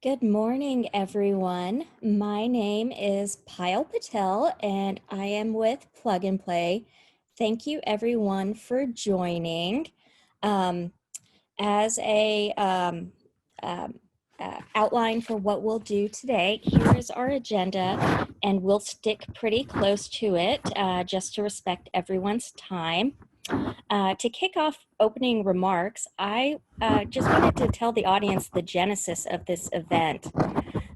Good morning, everyone. My name is Payal Patel, and I am with Plug and Play. Thank you, everyone, for joining. Um, as a outline for what we'll do today, here is our agenda, and we'll stick pretty close to it just to respect everyone's time. To kick off opening remarks, I just wanted to tell the audience the genesis of this event.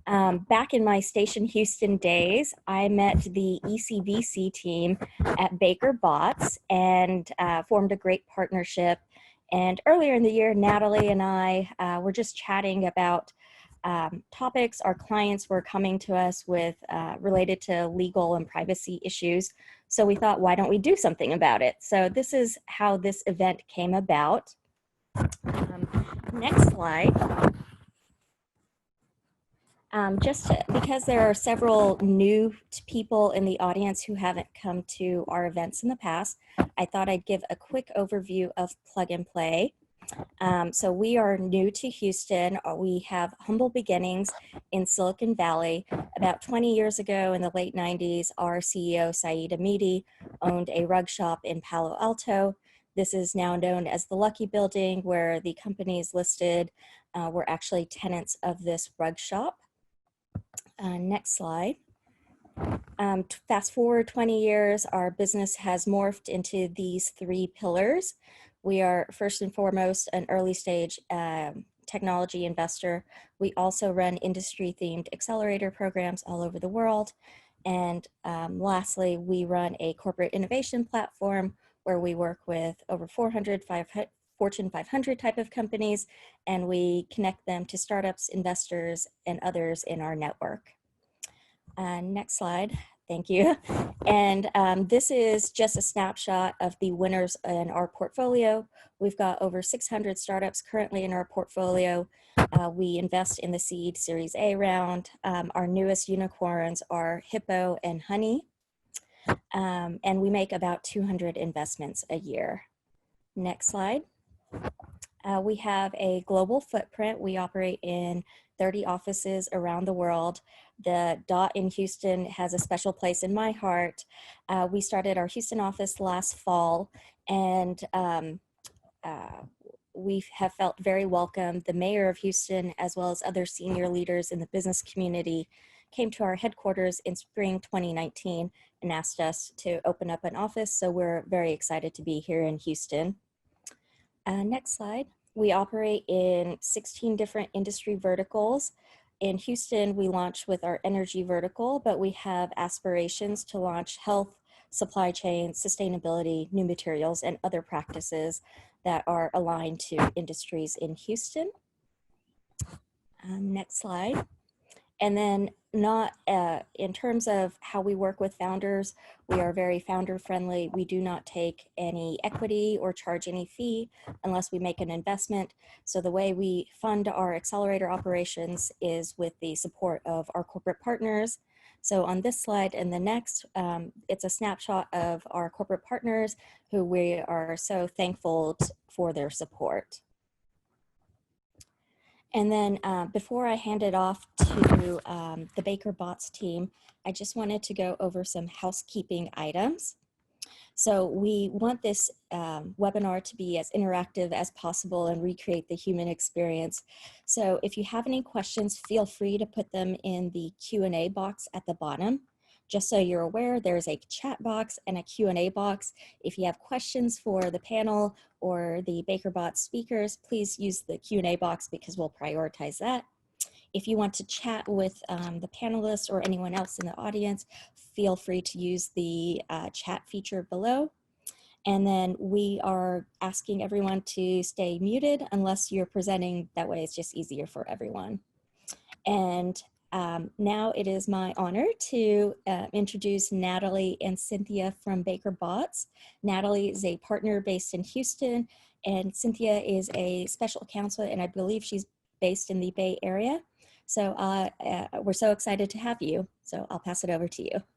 Back in my Station Houston days, I met the ECVC team at Baker Botts and formed a great partnership. And earlier in the year, Natalie and I were just chatting about topics our clients were coming to us with related to legal and privacy issues. So we thought, why don't we do something about it? So this is how this event came about. Next slide. Because there are several new people in the audience who haven't come to our events in the past, I thought I'd give a quick overview of Plug and Play. So we are new to Houston. We have humble beginnings in Silicon Valley. About 20 years ago in the late 90s, our CEO, Saeed Amidi, owned a rug shop in Palo Alto. This is now known as the Lucky Building, where the companies listed were actually tenants of this rug shop. Next slide. Fast forward 20 years, our business has morphed into these three pillars. We are first and foremost an early stage technology investor. We also run industry themed accelerator programs all over the world. And lastly, we run a corporate innovation platform where we work with over 400, Fortune 500 type of companies, and we connect them to startups, investors, and others in our network. Next slide. Thank you. And this is just a snapshot of the winners in our portfolio. We've got over 600 startups currently in our portfolio. We invest in the seed Series A round. Our newest unicorns are Hippo and Honey. And we make about 200 investments a year. Next slide. We have a global footprint. We operate in 30 offices around the world. The dot in Houston has a special place in my heart. We started our Houston office last fall, and we have felt very welcome. The mayor of Houston, as well as other senior leaders in the business community, came to our headquarters in spring 2019 and asked us to open up an office. So we're very excited to be here in Houston. Next slide. We operate in 16 different industry verticals. In Houston, we launched with our energy vertical, but we have aspirations to launch health, supply chain, sustainability, new materials, and other practices that are aligned to industries in Houston. Next slide. And then in terms of how we work with founders, we are very founder friendly. We do not take any equity or charge any fee unless we make an investment. So the way we fund our accelerator operations is with the support of our corporate partners. So on this slide and the next, it's a snapshot of our corporate partners who we are so thankful for their support. And then before I hand it off to the Baker Botts team, I just wanted to go over some housekeeping items. So we want this webinar to be as interactive as possible and recreate the human experience. So if you have any questions, feel free to put them in the Q&A box at the bottom. Just so you're aware, there's a chat box and a Q&A box. If you have questions for the panel or the Baker Botts speakers, please use the Q&A box because we'll prioritize that. If you want to chat with the panelists or anyone else in the audience, feel free to use the chat feature below. And then we are asking everyone to stay muted unless you're presenting. That way it's just easier for everyone. And now it is my honor to introduce Natalie and Cynthia from Baker Botts. Natalie is a partner based in Houston, and Cynthia is a special counsel, and I believe she's based in the Bay Area. So we're so excited to have you. So I'll pass it over to you.